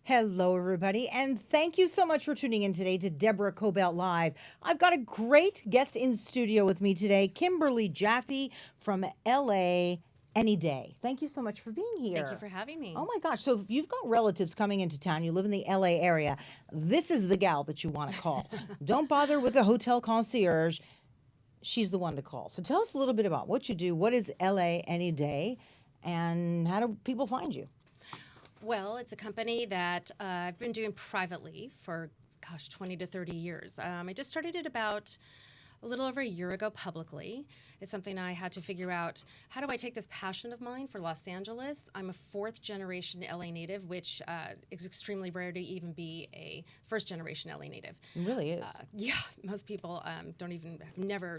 Hello, everybody, and thank you so much for tuning in today to Deborah Kobylt Live. I've got a great guest in studio with me today, Kimberly Jaffe from LA any day. Thank you so much for being here. Thank you for having me. Oh my gosh. So if you've got relatives coming into town, you live in the LA area, this is the gal that you want to call. Don't bother with the hotel concierge. She's the one to call. So tell us a little bit about what you do. What is LA any day? And how do people find you? Well, it's a company that I've been doing privately for, 20 to 30 years. I just started it about a little over a year ago publicly. It's something I had to figure out, how do I take this passion of mine for Los Angeles? I'm a fourth generation LA native, which is extremely rare to even be a first generation LA native. It really is. Yeah, most people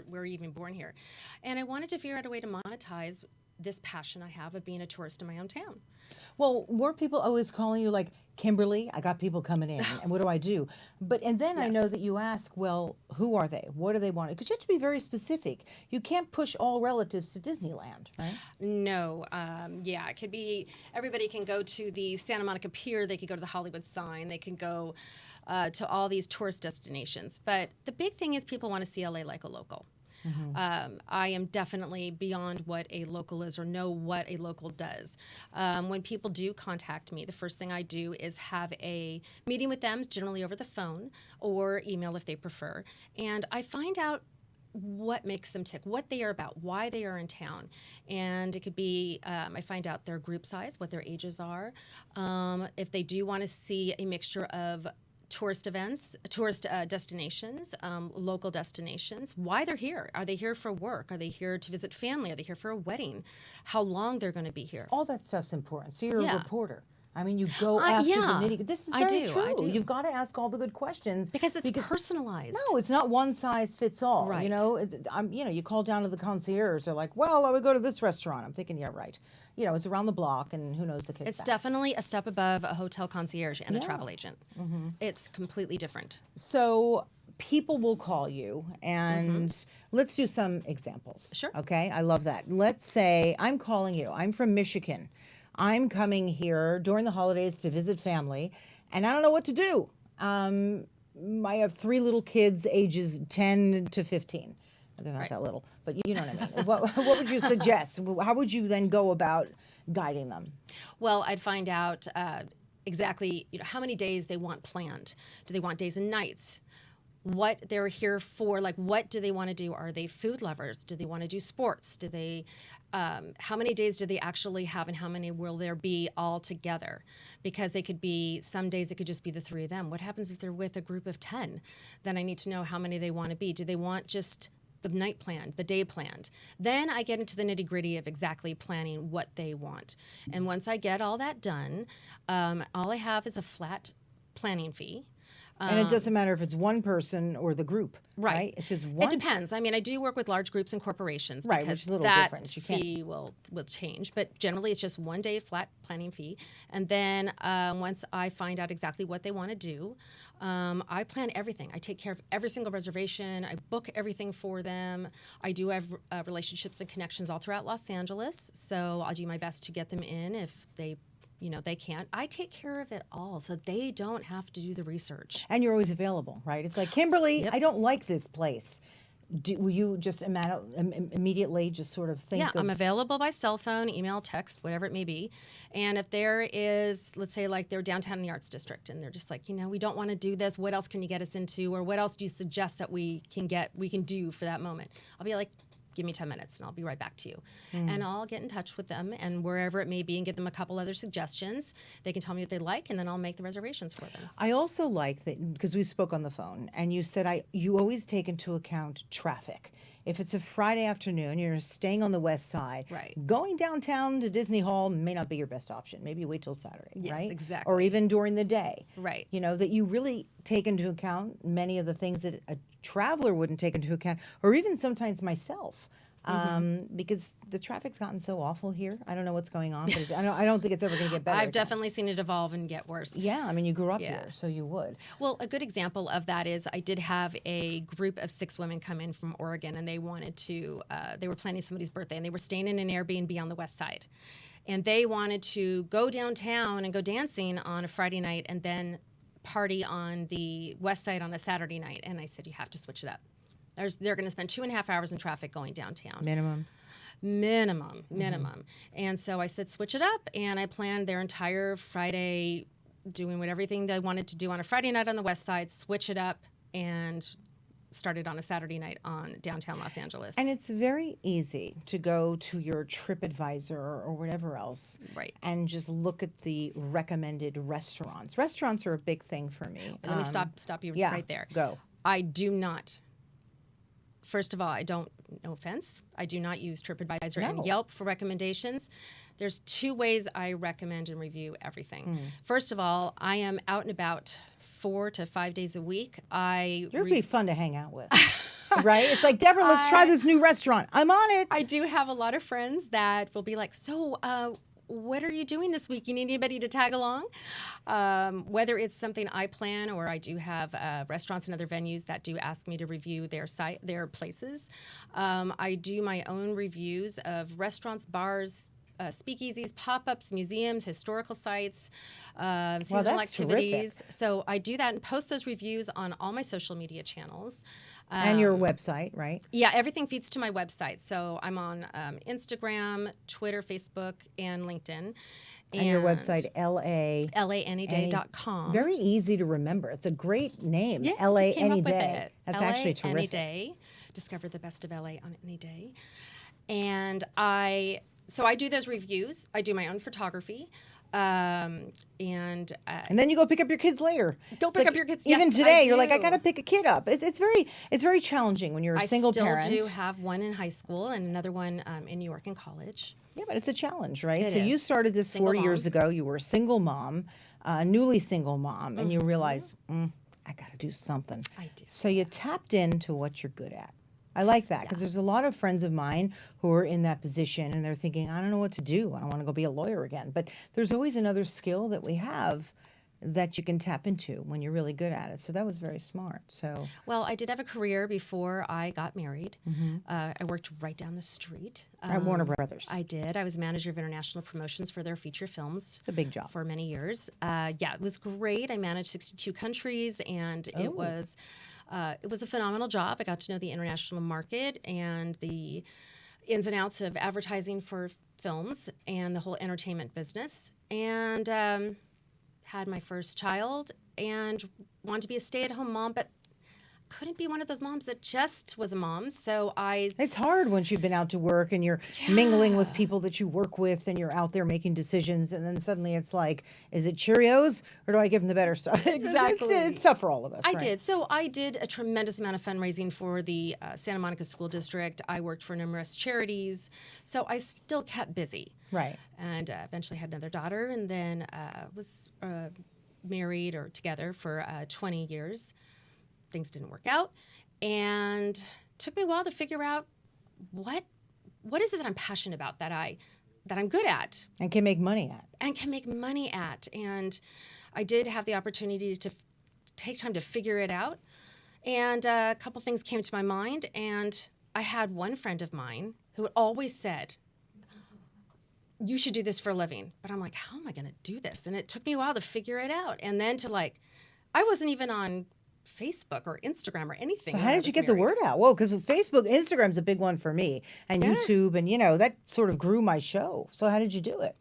were even born here. And I wanted to figure out a way to monetize this passion I have of being a tourist in my own town. Well, weren't people always calling you like, Kimberly, I got people coming in, and what do I do? And then I know Yes. that you ask, well, who are they? What do they want? Because you have to be very specific. You can't push all relatives to Disneyland, right? No, it could be, everybody can go to the Santa Monica Pier, they could go to the Hollywood sign, they can go to all these tourist destinations. But the big thing is people want to see LA like a local. I am definitely beyond what a local is or know what a local does. When people do contact me, the first thing I do is have a meeting with them, generally over the phone or email if they prefer. And I find out what makes them tick, what they are about, why they are in town. And it could be, I find out their group size, what their ages are. If they do want to see a mixture of tourist events, tourist destinations, local destinations, why they're here. Are they here for work? Are they here to visit family? Are they here for a wedding? How long they're going to be here? All that stuff's important. So you're a Yeah. reporter. I mean, you go after the Yeah, nitty. This is I very do. I true. do. You've got to ask all the good questions Because it's personalized. no, it's not one size fits all. Right. You call down to the concierge. They're like, well, I would go to this restaurant. I'm thinking, yeah, right. It's around the block, and who knows the kickback. It's definitely a step above a hotel concierge and a Yeah. travel agent. It's completely different. So people will call you, and let's do some examples. Sure. Okay, I love that. Let's say I'm calling you. I'm from Michigan. I'm coming here during the holidays to visit family, and I don't know what to do. I have three little kids, ages 10 to 15. They're not Right. that little, but you know what I mean. What would you suggest? How would you then go about guiding them? Well, I'd find out exactly how many days they want planned. Do they want days and nights? What they're here for, like what do they want to do? Are they food lovers? Do they want to do sports? Do they, how many days do they actually have and how many will there be all together? Because they could be, some days it could just be the three of them. What happens if they're with a group of 10? Then I need to know how many they want to be. Do they want just the night planned, the day planned? Then I get into the nitty gritty of exactly planning what they want. And once I get all that done, all I have is a flat planning fee. And it doesn't matter if it's one person or the group, right? It's just one. It depends. I mean, I do work with large groups and corporations, Right, because which is a little that different. You can't- fee will change. But generally, it's just 1 day flat planning fee. And then once I find out exactly what they want to do, I plan everything. I take care of every single reservation. I book everything for them. I do have relationships and connections all throughout Los Angeles, so I'll do my best to get them in if they can't. I take care of it all, so they don't have to do the research. And you're always available, right? It's like, Kimberly, Yep. I don't like this place. Will you just immediately just sort of think Yeah, of... I'm available by cell phone, email, text, whatever it may be. And if there is, let's say, like they're downtown in the Arts District, and they're just like, we don't want to do this. What else can you get us into, or what else do you suggest that we can do for that moment? I'll be like, give me 10 minutes and I'll be right back to you. And I'll get in touch with them and wherever it may be and give them a couple other suggestions. They can tell me what they like, and then I'll make the reservations for them. I also like that, because we spoke on the phone, and you said you always take into account traffic. If it's a Friday afternoon, you're staying on the west side, Right. going downtown to Disney Hall may not be your best option. Maybe you wait till Saturday, Yes, right? exactly. Or even during the day. Right. That you really take into account many of the things that a traveler wouldn't take into account, or even sometimes myself. because the traffic's gotten so awful here. I don't know what's going on, but I don't think it's ever going to get better. I've again. definitely seen it evolve and get worse. Yeah, I mean, you grew up Yeah. here, so you would. Well, a good example of that is I did have a group of 6 women come in from Oregon, and they wanted to, they were planning somebody's birthday, and they were staying in an Airbnb on the west side. And they wanted to go downtown and go dancing on a Friday night and then party on the west side on a Saturday night. And I said, you have to switch it up. They're going to spend 2.5 hours in traffic going downtown. Minimum. And so I said, switch it up. And I planned their entire Friday doing everything they wanted to do on a Friday night on the west side, switch it up, and started on a Saturday night on downtown Los Angeles. And it's very easy to go to your TripAdvisor or whatever else, Right. and just look at the recommended restaurants. Restaurants are a big thing for me. Let me stop you yeah, right there. Go. I do not. First of all, I don't, no offense, I do not use TripAdvisor No. and Yelp for recommendations. There's 2 ways I recommend and review everything. First of all, I am out and about 4 to 5 days a week. You're going to be fun to hang out with, right? It's like, Deborah, let's try this new restaurant. I'm on it. I do have a lot of friends that will be like, so what are you doing this week? You need anybody to tag along? Whether it's something I plan or I do have restaurants and other venues that do ask me to review their places. I do my own reviews of restaurants, bars, speakeasies, pop-ups, museums, historical sites, seasonal that's activities. terrific. So I do that and post those reviews on all my social media channels. And your website, right? Yeah, everything feeds to my website. So I'm on Instagram, Twitter, Facebook, and LinkedIn. And your website, LAAnyday.com. Very easy to remember. It's a great name. Yeah, LA just came Any up with Day. it. That's LA actually Any terrific. Day. Discover the best of LA on any day. And so I do those reviews. I do my own photography. And then you go pick up your kids later. Go It's pick like, up your kids. Even Yes, today, I you're like, I do. got to pick a kid up. It's very challenging when you're a single parent. I still do have one in high school and another one in New York in college. Yeah, but it's a challenge, right? It So you is. started this Single 4 years mom. ago. You were a single mom, newly single mom, and you realized, I got to do something. I do. So you tapped into what you're good at. I like that because there's a lot of friends of mine who are in that position and they're thinking, I don't know what to do. I don't want to go be a lawyer again. But there's always another skill that we have that you can tap into when you're really good at it. So that was very smart. So Well, I did have a career before I got married. I worked right down the street. at Warner Brothers. I did. I was manager of international promotions for their feature films. It's a big job. For many years. Yeah, it was great. I managed 62 countries, and it was a phenomenal job. I got to know the international market and the ins and outs of advertising for films and the whole entertainment business. And had my first child and wanted to be a stay-at-home mom, but couldn't be one of those moms that just was a mom. So It's hard once you've been out to work and you're mingling with people that you work with and you're out there making decisions, and then suddenly it's like, is it Cheerios or do I give them the better stuff? Exactly. It's tough for all of us. I right? did. So I did a tremendous amount of fundraising for the Santa Monica School District. I worked for numerous charities. So I still kept busy. Right. And eventually had another daughter, and then was married or together for 20 years. Things didn't work out, and took me a while to figure out what is it that I'm passionate about, that I'm good at And can make money at. and can make money at. And I did have the opportunity to take time to figure it out. And a couple things came to my mind, and I had one friend of mine who had always said, you should do this for a living. But I'm like, how am I going to do this? And it took me a while to figure it out. And then I wasn't even on Facebook or Instagram or anything. So when how I did you was get the married. word out? Whoa, because Facebook, Instagram's a big one for me, and YouTube, and that sort of grew my show. So how did you do it?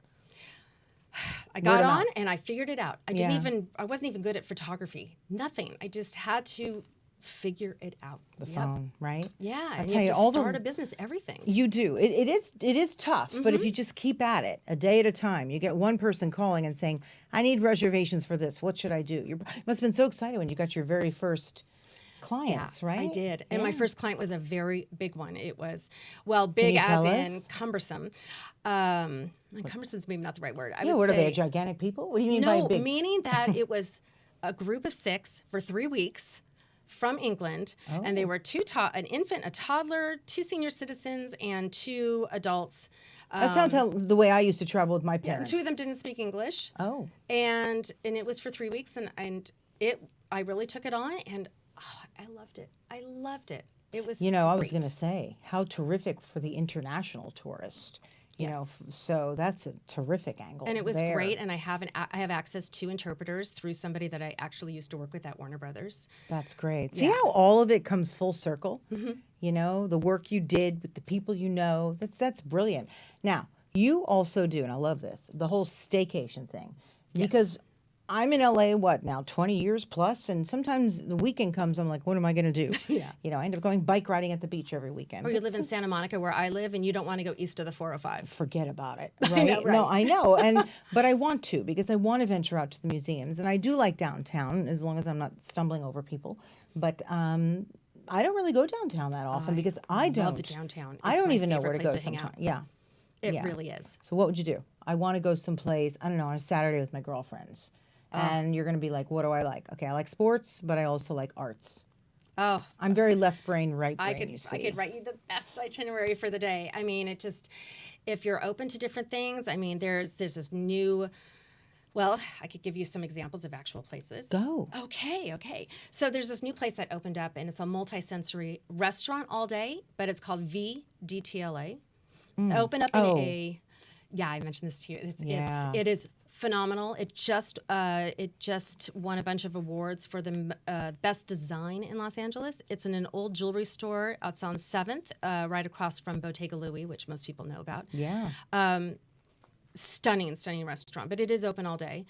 I got Word of on mouth. and I figured it out. I wasn't even good at photography. Nothing. I just had to figure it out. The phone, right? Yeah, I and tell you you, have to all start those- a business, everything. You do. It is tough, but if you just keep at it, a day at a time, you get one person calling and saying, "I need reservations for this. What should I do?" You must have been so excited when you got your very first clients, right? I did. And my first client was a very big one. It was, big you as tell in us? cumbersome. Cumbersome's maybe not the right word. I Yeah, would what are they? say, Gigantic people? What do you mean no, by big? meaning that it was a group of 6 for 3 weeks from England, and they were an infant, a toddler, 2 senior citizens, and 2 adults. That sounds the way I used to travel with my Yeah, parents. 2 of them didn't speak English. Oh. And it was for 3 weeks, and I really took it on, and I loved it. I loved it. It was I was great. going to say, how terrific for the international tourist. So that's a terrific angle. And it was there. great, and I have access to interpreters through somebody that I actually used to work with at Warner Brothers. That's great. See how all of it comes full circle? Mm-hmm. The work you did with the people that's brilliant. Now, you also do, and I love this, the whole staycation thing. Yes. Because I'm in LA, 20 years plus, and sometimes the weekend comes, I'm like, what am I going to do? Yeah. I end up going bike riding at the beach every weekend. Or you live in Santa Monica, where I live, and you don't want to go east of the 405. Forget about it, I right? know, right? No, I know, but I want to, because I want to venture out to the museums, and I do like downtown as long as I'm not stumbling over people. But I don't really go downtown that often because I don't. Love the downtown. I It's don't my even know where to favorite go place to hang out. sometimes. Yeah, It really is. So what would you do? I want to go someplace, I don't know, on a Saturday with my girlfriends. And you're going to be like, what do I like? Okay, I like sports, but I also like arts. Oh, I'm very left brain, right brain, I you see. could write you the best itinerary for the day. I mean, if you're open to different things, I mean, there's this new. Well, I could give you some examples of actual places. Go. Okay. So there's this new place that opened up, and it's a multi-sensory restaurant all day, but it's called VDTLA. Opened up in I mentioned this to you. It is phenomenal. It just won a bunch of awards for the best design in Los Angeles. It's in an old jewelry store out on 7th, right across from Bottega Louis, which most people know about. Yeah. Stunning restaurant, but it is open all day.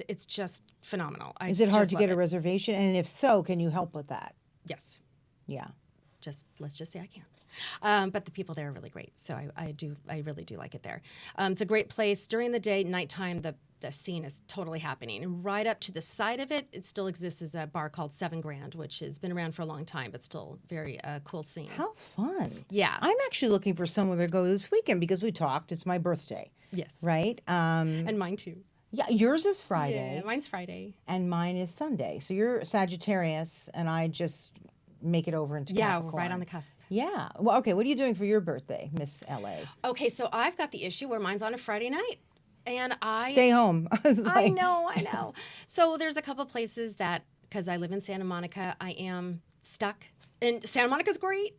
It's just phenomenal. Is it hard to get a reservation? And if so, can you help with that? Yes. Yeah. Let's just say I can. But the people there are really great, so I really do like it there. It's a great place during the day. Nighttime, the scene is totally happening, and right up to the side of it, it still exists as a bar called 7 Grand, which has been around for a long time, but still very cool scene. How fun! Yeah, I'm actually looking for somewhere to go this weekend because we talked. It's my birthday. Yes. Right. And mine too. Yeah, yours is Friday. Yeah, mine's Friday. And mine is Sunday. So you're Sagittarius, and I just make it over into Capricorn. Yeah, right on the cusp. Yeah. Well, okay. What are you doing for your birthday, Miss LA? Okay, so I've got the issue where mine's on a Friday night, and stay home. I know. So there's a couple places that, because I live in Santa Monica, I am stuck. And Santa Monica's great,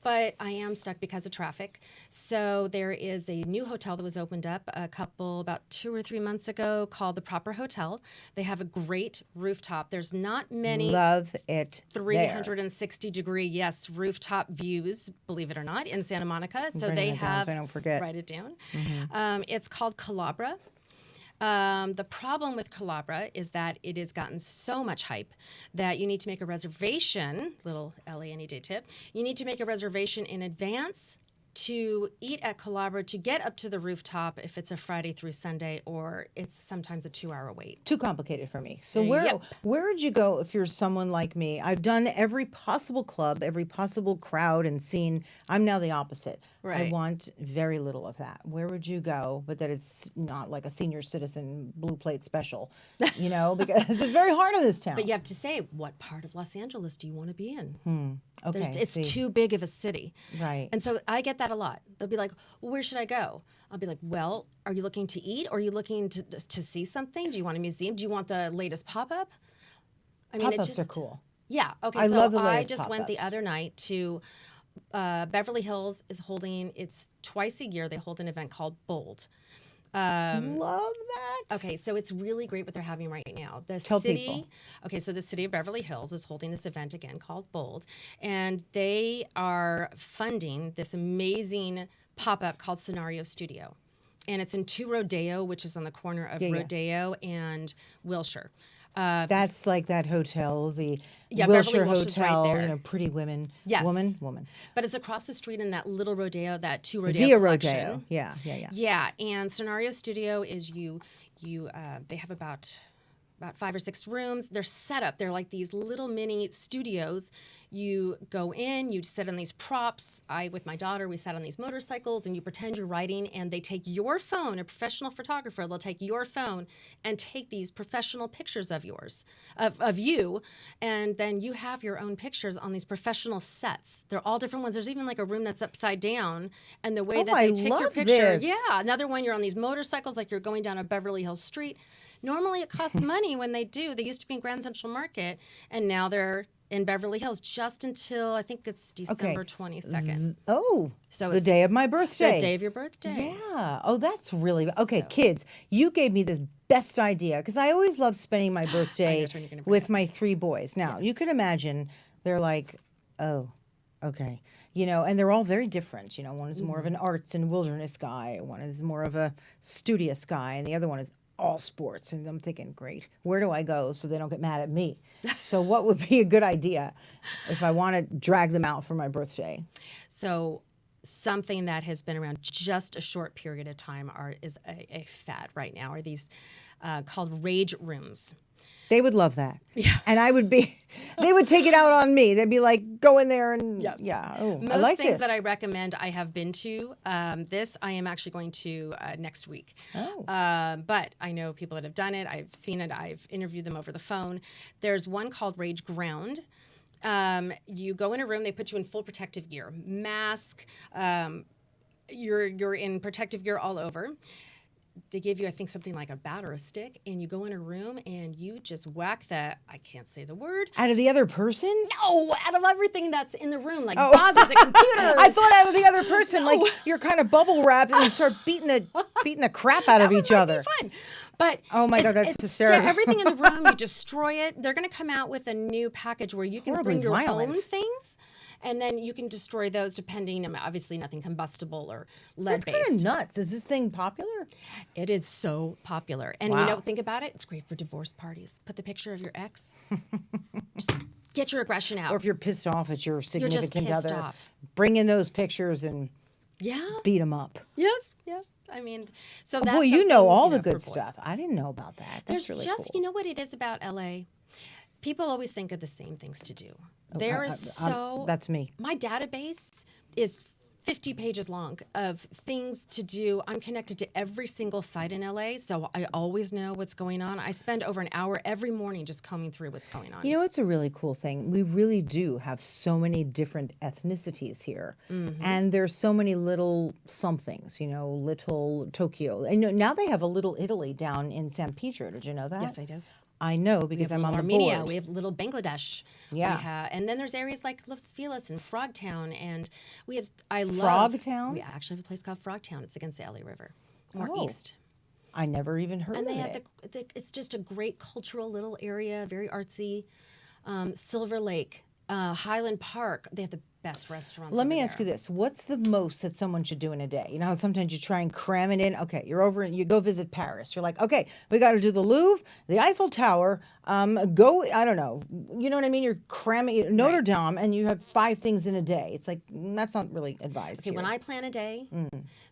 but I am stuck because of traffic. So there is a new hotel that was opened up about 2 or 3 months ago called the Proper Hotel. They have a great rooftop. There's not many. Love it. 360-degree, rooftop views, believe it or not, in Santa Monica. So they have. So I don't forget. Write it down. Mm-hmm. It's called Calabra. The problem with Calabra is that it has gotten so much hype that you need to make a reservation, little LA Any Day tip, you need to make a reservation in advance to eat at Calabra to get up to the rooftop if it's a Friday through Sunday, or it's sometimes a 2-hour wait. Too complicated for me. So where would you go if you're someone like me? I've done every possible club, every possible crowd and scene. I'm now the opposite. Right. I want very little of that. Where would you go, but that it's not like a senior citizen blue plate special, because it's very hard in this town. But you have to say, what part of Los Angeles do you want to be in? Okay, it's too big of a city. Right. And so I get that a lot. They'll be like, well, where should I go? I'll be like, well, are you looking to eat? Or are you looking to see something? Do you want a museum? Do you want the latest pop-up? I mean, Pop-ups are cool. Yeah. Okay. I love the I latest just went the pop-ups. other night to Beverly Hills is holding, it's twice a year, they hold an event called Bold. Love that. Okay, so it's really great what they're having right now. Tell people. Okay, so the city of Beverly Hills is holding this event again called Bold, and they are funding this amazing pop-up called Scenario Studio. And it's in 2 Rodeo, which is on the corner of Rodeo and Wilshire. That's like that hotel, the Beverly Wilshire Wilshire's right Hotel, there. Pretty Women. Yes. Woman. But it's across the street in that little Rodeo, that 2 Rodeo Via collection. Rodeo. Yeah. Yeah, and Scenario Studio is they have about about 5 or 6 rooms. They're set up. They're like these little mini studios. You go in, you sit on these props. With my daughter, we sat on these motorcycles, and you pretend you're writing, and they take your phone, a professional photographer, they'll take your phone and take these professional pictures of yours, of you, and then you have your own pictures on these professional sets. They're all different ones. There's even like a room that's upside down, and the way that I they take your love picture. this. Yeah, another one, you're on these motorcycles like you're going down a Beverly Hills street. Normally it costs money when they do. They used to be in Grand Central Market, and now they're in Beverly Hills just until I think it's December 22nd. Oh, So the it's day of my birthday. The day of your birthday. Yeah. Oh, that's really okay. So- Kids, you gave me this best idea because I always love spending my birthday which one you're gonna bring with up. my 3 boys. Now, you could imagine they're like, oh, okay. And they're all very different. One is more of an arts and wilderness guy. One is more of a studious guy. And the other one is all sports. And I'm thinking, great, where do I go so they don't get mad at me? So what would be a good idea if I want to drag them out for my birthday? So something that has been around just a short period of time is a fad right now are these called rage rooms. They would love that. Yeah. And they would take it out on me. They'd be like, go in there and, yeah. Oh, Most I like things this. that I recommend I have been to. This I am actually going to next week. Oh. But I know people that have done it. I've seen it. I've interviewed them over the phone. There's one called Rage Ground. You go in a room. They put you in full protective gear, mask. You're in protective gear all over. They give you, I think, something like a bat or a stick, and you go in a room and you just whack I can't say the word. Out of the other person? No, out of everything that's in the room, like vases and computers. I thought out of the other person, like you're kind of bubble wrapped and you start beating the crap out of each other. Fun. But oh my God, that's hysterical. Everything in the room, you destroy it. They're going to come out with a new package where you can bring your own things. And then you can destroy those depending, obviously nothing combustible or lead-based. That's kind of nuts. Is this thing popular? It is so popular. And think about it. It's great for divorce parties. Put the picture of your ex. Just get your aggression out. Or if you're pissed off at your significant pissed other, off. Bring in those pictures and beat them up. Yes. I mean, so that's boy, you know all the for good boys. stuff. I didn't know about that. That's really cool. You know what it is about LA? People always think of the same things to do. That's me. My database is 50 pages long of things to do. I'm connected to every single site in LA, so I always know what's going on. I spend over an hour every morning just combing through what's going on. It's a really cool thing. We really do have so many different ethnicities here. Mm-hmm. And there's so many little somethings, little Tokyo. And now they have a little Italy down in San Pedro. Did you know that? Yes, I do. I know because I'm on the Armenia. board. We have little Bangladesh. Yeah. And then there's areas like Los Feliz and Frogtown. And we have, Frogtown? We actually have a place called Frogtown. It's against the LA River, more east. I never even heard of it. And they have it's just a great cultural little area, very artsy. Silver Lake, Highland Park. They have the best restaurants. Let me ask you this. What's the most that someone should do in a day? You know how sometimes you try and cram it in? Okay, you're over and you go visit Paris. You're like, okay, we got to do the Louvre, the Eiffel Tower, I don't know. You know what I mean? You're cramming Notre Dame and you have 5 things in a day. It's like, that's not really advised Okay, here. when I plan a day,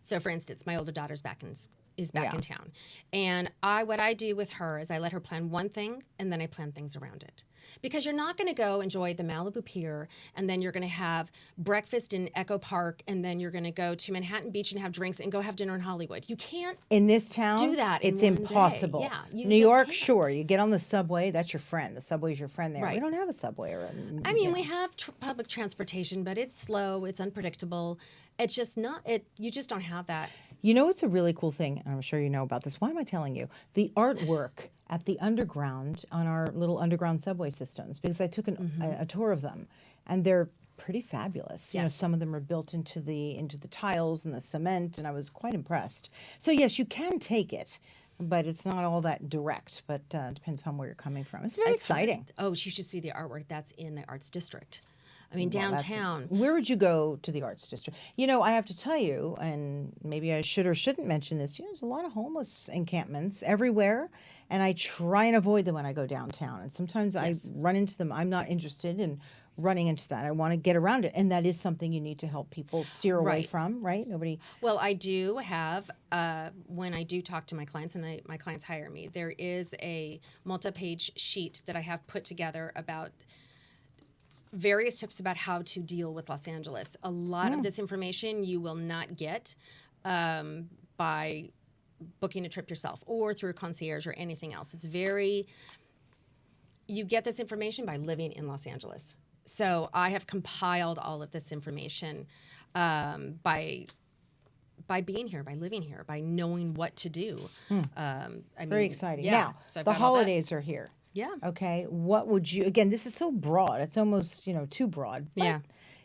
so for instance, my older daughter's back in town. And what I do with her is I let her plan one thing and then I plan things around it. Because you're not going to go enjoy the Malibu Pier and then you're going to have breakfast in Echo Park and then you're going to go to Manhattan Beach and have drinks and go have dinner in Hollywood. You can't in this town do that in it's one impossible. day. Yeah, New York, can't. Sure. You get on the subway, that's your friend. The subway's your friend there. Right. We don't have a subway. We have public transportation, but it's slow, it's unpredictable. It's just not, you just don't have that. You know, it's a really cool thing, and I'm sure you know about this. Why am I telling you? The artwork at the underground on our little underground subway systems, because I took a tour of them, and they're pretty fabulous. You know, some of them are built into the tiles and the cement, and I was quite impressed. So yes, you can take it, but it's not all that direct. But depends upon where you're coming from. It's very exciting. Oh, you should see the artwork that's in the Arts District. I mean, downtown. Where would you go to the Arts District? You know, I have to tell you, and maybe I should or shouldn't mention this, there's a lot of homeless encampments everywhere, and I try and avoid them when I go downtown. And sometimes I run into them. I'm not interested in running into that. I want to get around it. And that is something you need to help people steer away Right. from, right? Nobody. Well, I do have, when I do talk to my clients and my clients hire me, there is a multi-page sheet that I have put together about various tips about how to deal with Los Angeles. A lot of this information you will not get by booking a trip yourself or through a concierge or anything else. You get this information by living in Los Angeles. So I have compiled all of this information by being here, by living here, by knowing what to do. Very exciting. Yeah, Now, so I've the got all that. holidays are here. Yeah. Okay. What would you, again, this is so broad. It's almost, too broad. But,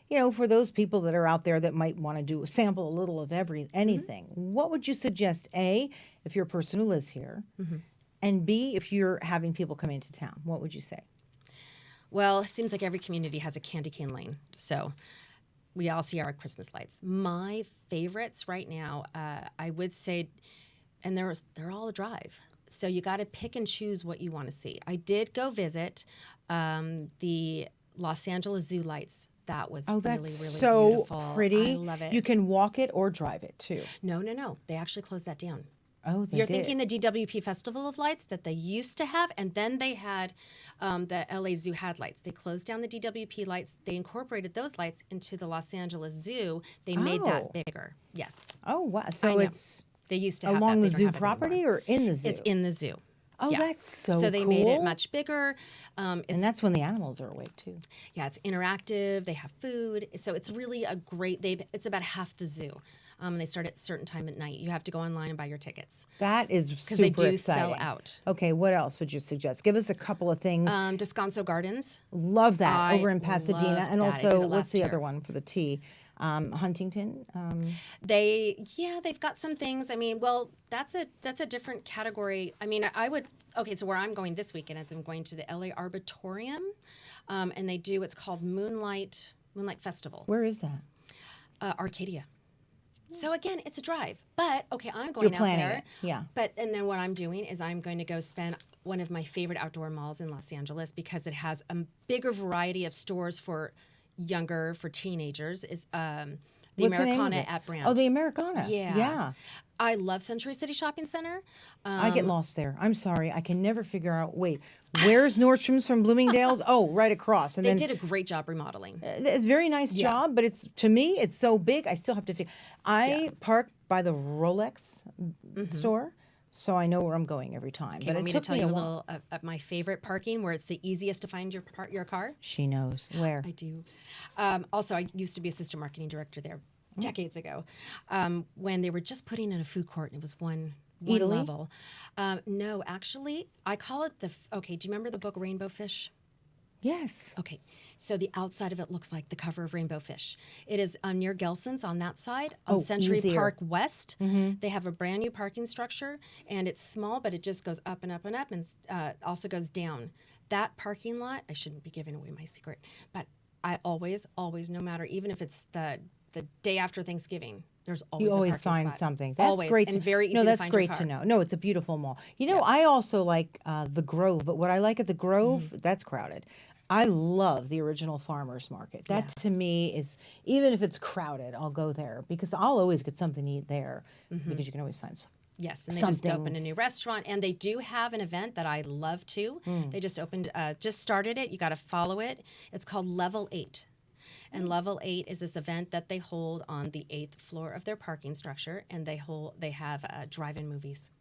Yeah. for those people that are out there that might want to do sample a little of anything, what would you suggest? A, if you're a person who lives here, and B, if you're having people come into town, what would you say? Well, it seems like every community has a candy cane lane. So we all see our Christmas lights. My favorites right now, I would say, and they're all a drive. So you got to pick and choose what you want to see. I did go visit the Los Angeles Zoo lights. That was Oh, really, that's really so beautiful. pretty. I love it. You can walk it or drive it too. No. They actually closed that down. Oh, they You're did. thinking the DWP Festival of Lights that they used to have, and then they had the LA Zoo had lights. They closed down the DWP lights. They incorporated those lights into the Los Angeles Zoo. They made that Oh. bigger. Yes. Oh, wow. I So know. it's They used to have along that. the They don't zoo have it property anymore. or in the zoo? It's in the zoo. Oh, Yeah. that's so So they cool. made it much bigger. And that's when the animals are awake too. Yeah, it's interactive. They have food. So it's really a great, it's about half the zoo. They start at a certain time at night. You have to go online and buy your tickets. That is Because super they do exciting. sell out. Okay, what else would you suggest? Give us a couple of things. Descanso Gardens. Love that I over in Pasadena. love And that. I also, did it what's last the year. other one for the T? Huntington. They've got some things. I mean, well, that's a different category. I mean, so where I'm going this weekend is I'm going to the LA Arboretum, and they do what's called Moonlight Festival. Where is that? Arcadia. So again, it's a drive. But okay, I'm You're going out planning there. it, yeah. And then what I'm doing is I'm going to go spend one of my favorite outdoor malls in Los Angeles because it has a bigger variety of stores for teenagers. Is the What's the name of Americana it? at Brand. Oh, the Americana. Yeah. Yeah. I love Century City Shopping Center. I get lost there. I'm sorry. I can never figure out, wait, where's Nordstrom's from Bloomingdale's? Oh, right across. And They then did a great job remodeling. it's a very nice job, but to me, it's so big. I still have to figure. I park by the Rolex store, so I know where I'm going every time. Okay, But want it me to took tell me you a a while. little of my favorite parking where it's the easiest to find your car? She knows where. I do. Also, I used to be assistant marketing director there decades ago when they were just putting in a food court and it was one Italy? level. No, actually, I call it do you remember the book Rainbow Fish? Yes. Okay, so the outside of it looks like the cover of Rainbow Fish. It is near Gelson's on that side, on Century easier. Park West. They have a brand new parking structure, and it's small, but it just goes up and up and up, and also goes down. That parking lot, I shouldn't be giving away my secret, but I always, no matter, even if it's the day after Thanksgiving, there's always You a always parking find spot. something. That's Always, great. and very easy to that's find great your to car. know. No, it's a beautiful mall. I also like the Grove, but what I like at the Grove, Mm-hmm. that's crowded. I love the original farmers market. That to me is, even if it's crowded, I'll go there because I'll always get something to eat there because you can always find some. Yes, and they just something. opened a new restaurant, and they do have an event that I love too. They just started it. You got to follow it. It's called Level 8. And Level 8 is this event that they hold on the 8th floor of their parking structure, and they have drive-in movies.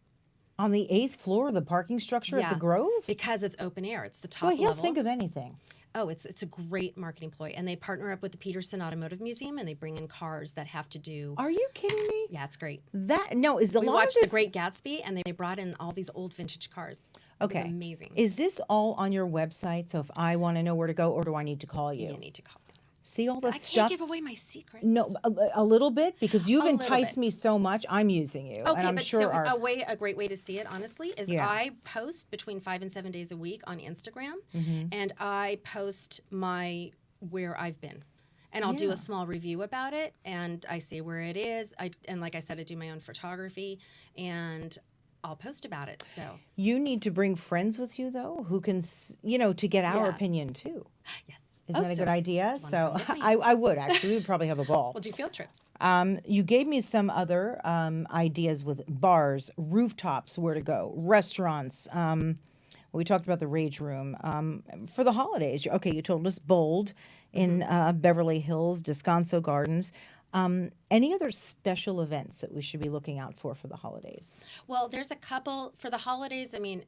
On the 8th floor of the parking structure at the Grove? Because it's open air. It's the top Well, he'll level. think of anything. Oh, it's a great marketing ploy, and they partner up with the Peterson Automotive Museum, and they bring in cars that have to do. Are you kidding me? Yeah, it's great. Is a We lot watched of The this, Great Gatsby, and they brought in all these old vintage cars. It Okay. was amazing. Is this all on your website? So if I want to know where to go, or do I need to call you? You need to call. See all the I stuff? can't give away my secrets. No, a little bit because you've little enticed bit. me so much. I'm using you, Okay, and I'm but sure so our a great way to see it, honestly, is Yeah. I post between 5 and 7 days a week on Instagram, Mm-hmm. and I post where I've been, and I'll do Yeah. a small review about it, and I say where it is. And like I said, I do my own photography, and I'll post about it. So you need to bring friends with you though, who can to get our Yeah. opinion too. yes. Isn't that a good idea? wanna So go with me? I would actually. We would probably have a ball. We'll do field trips. You gave me some other ideas with bars, rooftops, where to go, restaurants. We talked about the Rage Room. For the holidays, okay, you told us Bold in Beverly Hills, Descanso Gardens. Any other special events that we should be looking out for the holidays? Well, there's a couple for the holidays. I mean,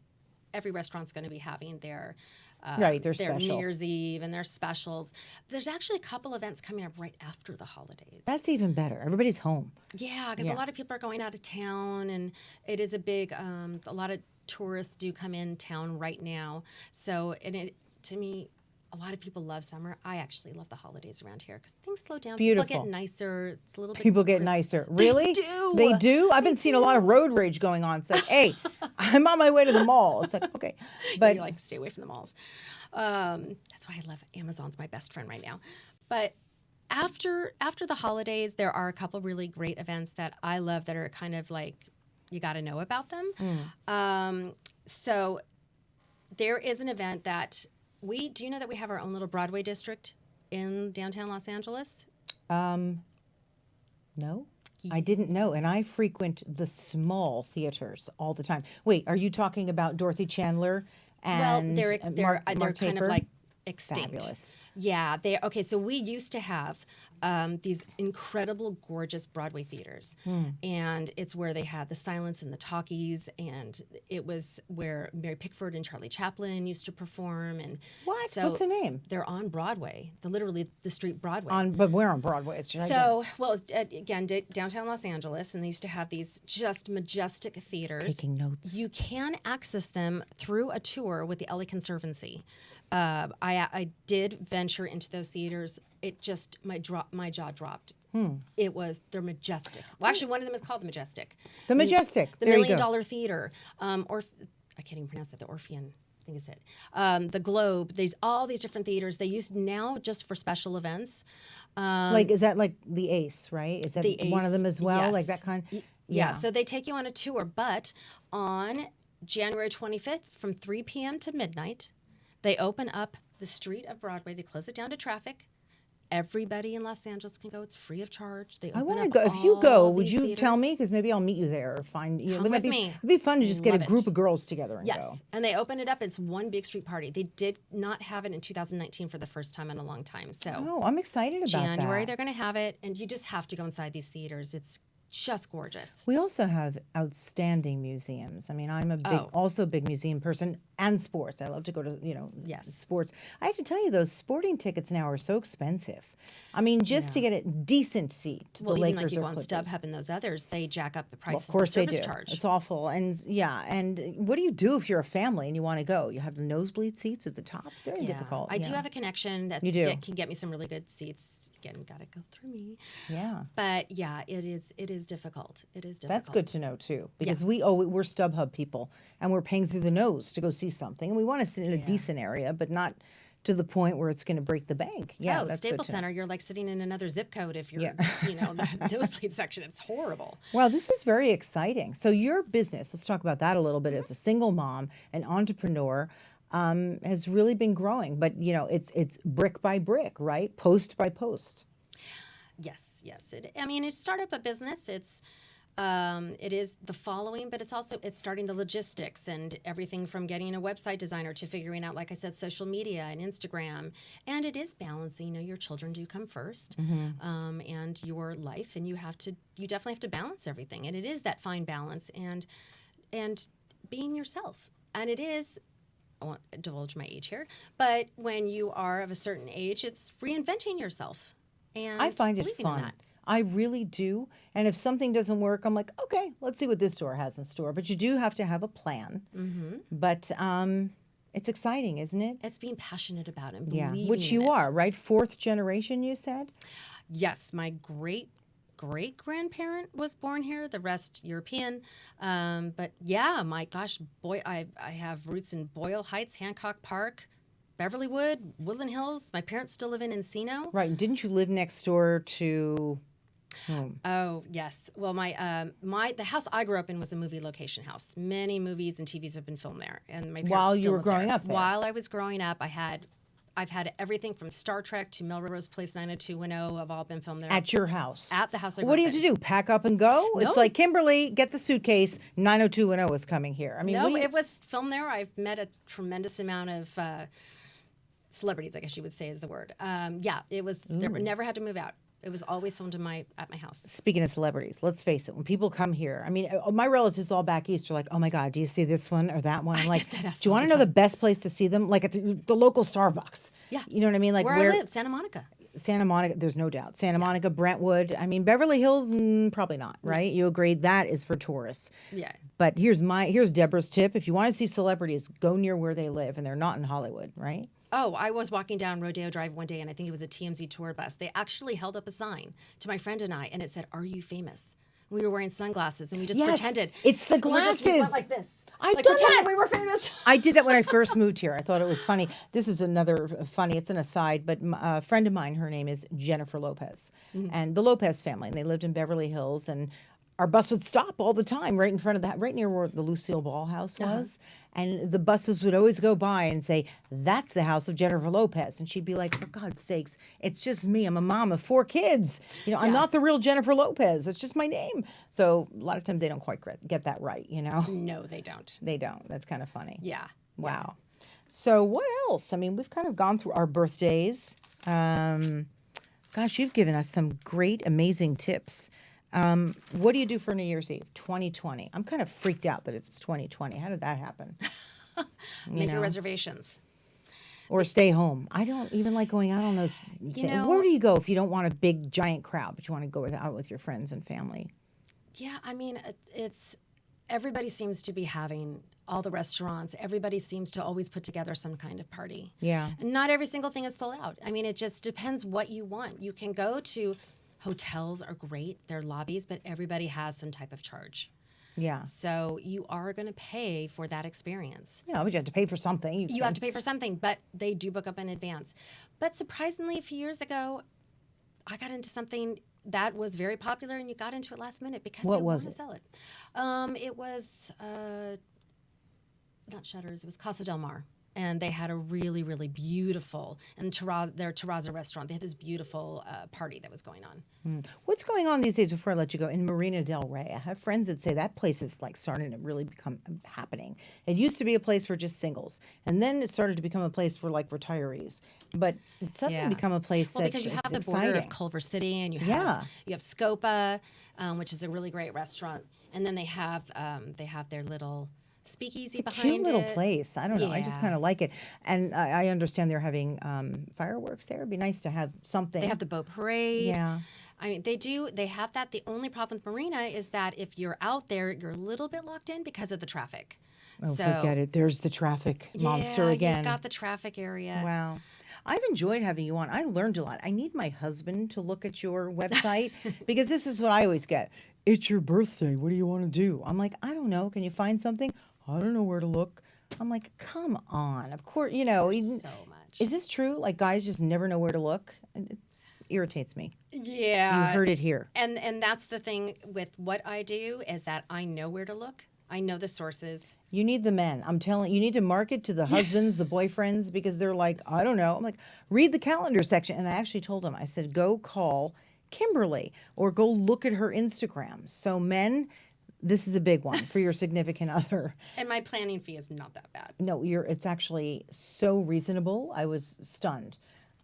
every restaurant's going to be having their Right, they're their New special. Year's Eve and their specials. There's actually a couple events coming up right after the holidays. That's even better. Everybody's home. Yeah, because Yeah. a lot of people are going out of town, and it is a big. A lot of tourists do come in town right now. So, and it to me, a lot of people love summer. I actually love the holidays around here because things slow down. People beautiful. get nicer. It's a little bit. People get crisp. nicer. Really? do. They do? I've They been seeing a lot of road rage going on. It's like, hey, I'm on my way to the mall. It's like, okay. But You're like, stay away from the malls. That's why I love Amazon's my best friend right now. But after the holidays, there are a couple really great events that I love that are kind of like you got to know about them. So there is an event that do you know that we have our own little Broadway district in downtown Los Angeles? no, I didn't know. And I frequent the small theaters all the time. Wait, are you talking about Dorothy Chandler and Well, they're Mark kind of Taper? like extinct. Fabulous. Yeah, they okay. So we used to have these incredible, gorgeous Broadway theaters, and it's where they had the Silence and the Talkies, and it was where Mary Pickford and Charlie Chaplin used to perform. And What? So What's the name? They're on Broadway, literally the street Broadway. But we're on Broadway. It's just So, well, it's, again, downtown Los Angeles, and they used to have these just majestic theaters. Taking notes. You can access them through a tour with the LA Conservancy. I did venture into those theaters. It just my jaw dropped. They're majestic. Well, actually, one of them is called the Majestic. The Majestic. The There you Million go. Dollar Theater, or I can't even pronounce that. The Orpheum. I think is it. The Globe. There's all these different theaters. They use now just for special events. Like, is that like the Ace, right? Is that The one of Ace, them as well? Like yes. that kind? Yeah. So they take you on a tour, but on January 25th from 3 p.m. to midnight, they open up the street of Broadway. They close it down to traffic. Everybody in Los Angeles can go. It's free of charge. They I open want to up go. If you go, all would these you tell theaters. me? Because maybe I'll meet you there or find you. Come Wouldn't that with be, me. It'd be fun to just get Love a it. group of girls together and go. Yes, and they open it up. It's one big street party. They did not have it in 2019 for the first time in a long time. So Oh, I'm excited about January that. they're going to have it, and you just have to go inside these theaters. It's just gorgeous. We also have outstanding museums. I mean, I'm also a big museum person, and sports. I love to go to, Yes. sports. I have to tell you, those sporting tickets now are so expensive. I mean, just to get a decent seat to Well, the even Lakers like you or go on Clippers. StubHub and those others, they jack up the prices. Of course the they service do. charge. It's awful. And and what do you do if you're a family and you want to go? You have the nosebleed seats at the top. It's very difficult. I do have a connection that You do. can get me some really good seats. Again, got to go through me. Yeah. But yeah, it is difficult. It is difficult. That's good to know too, because we're StubHub people, and we're paying through the nose to go see something, and we want to sit in a decent area, but not to the point where it's going to break the bank. Yeah, that's Staples good to know. Center, you're like sitting in another zip code if you're, the nosebleed section. It's horrible. Well, this is very exciting. So your business, let's talk about that a little bit. As a single mom, an entrepreneur, has really been growing, but it's brick by brick, right? Post by post. Yes. It's start up a business. It is the following, but it's starting the logistics and everything from getting a website designer to figuring out, like I said, social media and Instagram. And it is balancing. Your children do come first, and your life, and you definitely have to balance everything. And it is that fine balance and being yourself. And it is. I won't divulge my age here, but when you are of a certain age, it's reinventing yourself. And I find it believing in fun. that. I really do. And if something doesn't work, I'm like, okay, let's see what this store has in store. But you do have to have a plan. Mm-hmm. But it's exciting, isn't it? It's being passionate about it and Yeah, believing which in you it. are, right? Fourth generation, you said? Yes, my great grandparent was born here. The rest European. But yeah, my gosh, boy, I have roots in Boyle Heights, Hancock Park, Beverlywood, Woodland Hills. My parents still live in Encino. Right. And didn't you live next door to... Oh yes. Well, the house I grew up in was a movie location house. Many movies and TVs have been filmed there, and my parents While you still were live growing there. up there. While I was growing up, I had I've had everything from Star Trek to Melrose Place 90210 have all been filmed there. At your house. At the house I What do grew you up have in. to do? Pack up and go? It's No. like, Kimberly, get the suitcase. 90210 is coming here. I mean, No, what do you, it was filmed there. I've met a tremendous amount of celebrities, I guess you would say is the word. Yeah, it was. There, never had to move out. It was always filmed in at my house. Speaking of celebrities, let's face it, when people come here, I mean, my relatives all back east are like, oh my God, do you see this one or that one? I'm like, get that asked do you all want to the know the best place to see them? Like at the local Starbucks. Yeah. You know what I mean? Like Where I live, Santa Monica. Santa Monica, there's no doubt. Santa Monica, Brentwood. I mean, Beverly Hills, probably not, right? You agree that is for tourists. Yeah. But here's Deborah's tip. If you want to see celebrities, go near where they live, and they're not in Hollywood, right? Oh, I was walking down Rodeo Drive one day, and I think it was a TMZ tour bus. They actually held up a sign to my friend and I, and it said, "Are you famous?" We were wearing sunglasses, and we just Yes, pretended. it's the We glasses. went like this. I've like done pretending that. we were famous. I did that when I first moved here. I thought it was funny. This is another funny, it's an aside, but a friend of mine, her name is Jennifer Lopez, and the Lopez family, and they lived in Beverly Hills, and our bus would stop all the time right in front of that, right near where the Lucille Ball house was. And the buses would always go by and say, that's the house of Jennifer Lopez. And she'd be like, for God's sakes, it's just me. I'm a mom of 4 kids. You know, I'm not the real Jennifer Lopez. It's just my name. So a lot of times they don't quite get that right, you know? No, they don't. They don't. That's kind of funny. Yeah. Wow. So what else? I mean, we've kind of gone through our birthdays. Gosh, you've given us some great, amazing tips. What do you do for New Year's Eve? 2020. I'm kind of freaked out that it's 2020. How did that happen? Make your reservations. Or stay home. I don't even like going out on those things. know- Where do you go if you don't want a big, giant crowd, but you want to go out with your friends and family? Yeah, I mean, it's everybody seems to be having all the restaurants. Everybody seems to always put together some kind of party. Yeah. And not every single thing is sold out. I mean, it just depends what you want. You can go to hotels are great, they're lobbies, but everybody has some type of charge. Yeah. So you are going to pay for that experience. Yeah, but you have to pay for something. You have to pay for something, but they do book up in advance. But surprisingly, a few years ago, I got into something that was very popular, and you got into it last minute because What they was want to it? sell it. It was not Shutters. It was Casa del Mar. And they had a really, really beautiful, and their Terraza restaurant, they had this beautiful party that was going on. What's going on these days before I let you go in Marina del Rey? I have friends that say that place is like starting to really become happening. It used to be a place for just singles, and then it started to become a place for like retirees. But it's suddenly Yeah. become a place Well, that because you is have the exciting. border of Culver City, and you have Scopa, which is a really great restaurant, and then they have their little speakeasy behind Cute little it. place. I don't know. I just Yeah. kind of like it. And I understand they're having fireworks there. It'd be nice to have something. They have the boat parade. Yeah. I mean, they have that. The only problem with Marina is that if you're out there, you're a little bit locked in because of the traffic. Oh, forget it. There's the traffic monster again. You've got the traffic area. Wow. I've enjoyed having you on. I learned a lot. I need my husband to look at your website because this is what I always get. It's your birthday. What do you want to do? I'm like, I don't know. Can you find something? I don't know where to look. I'm like, come on. Of course, you know. So much. Is this true? Like guys just never know where to look? It irritates me. Yeah. You heard it here. And that's the thing with what I do is that I know where to look. I know the sources. You need the men. I'm telling you, need to market to the husbands, the boyfriends, because they're like, I don't know. I'm like, read the calendar section. And I actually told them, I said, go call Kimberly or go look at her Instagram. So men, this is a big one for your significant other. And my planning fee is not that bad. No, it's actually so reasonable. I was stunned.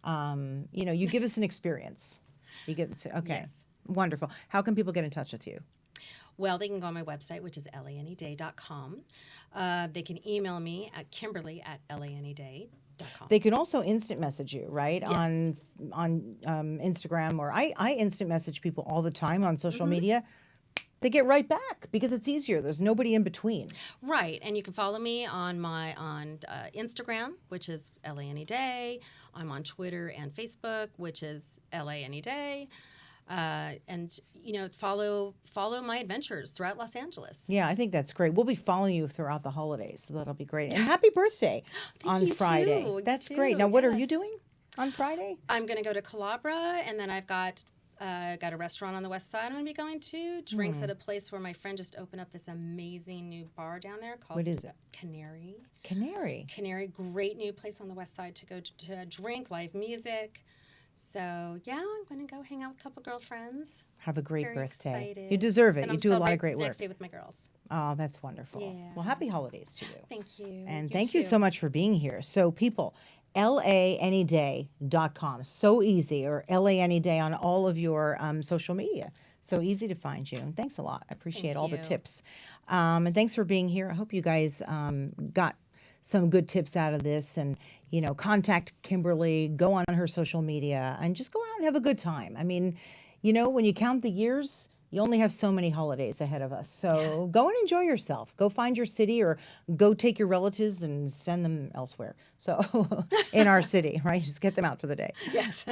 You know, you give us an experience. You give okay. Yes. Wonderful. How can people get in touch with you? Well, they can go on my website, which is laneday.com. They can email me at kimberly@laneday.com. They can also instant message you, right? Yes. On Instagram, or I instant message people all the time on social Mm-hmm. media. They get right back because it's easier. There's nobody in between. Right, and you can follow me on Instagram, which is LANyday. I'm on Twitter and Facebook, which is LANyday. And you know, follow my adventures throughout Los Angeles. Yeah, I think that's great. We'll be following you throughout the holidays, so that'll be great. And happy birthday on you Friday. too. That's You great. too, Now, what are yeah. you doing on Friday? I'm going to go to Calabra, and then I've got Got a restaurant on the west side I'm going to be going to. Drinks at a place where my friend just opened up this amazing new bar down there called What is it? Canary. Canary. Canary, great new place on the west side to go to drink, live music. So, yeah, I'm going to go hang out with a couple girlfriends. Have a great Very birthday. excited. You deserve it. And You I'm do a lot of celebrating great the work. next day with my girls. Oh, that's wonderful. Yeah. Well, happy holidays to you. Thank you. And You thank you too. so much for being here. So, people, laanyday.com. So easy, or LAanyday on all of your social media. So easy to find you. And thanks a lot. I appreciate all the you. tips. And thanks for being here. I hope you guys got some good tips out of this, and contact Kimberly, go on her social media, and just go out and have a good time. I mean, when you count the years, you only have so many holidays ahead of us. So go and enjoy yourself. Go find your city, or go take your relatives and send them elsewhere. So in our city, right? Just get them out for the day. Yes.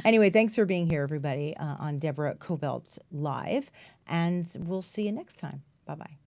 Anyway, thanks for being here, everybody, on Deborah Kobylt Live, and we'll see you next time. Bye-bye.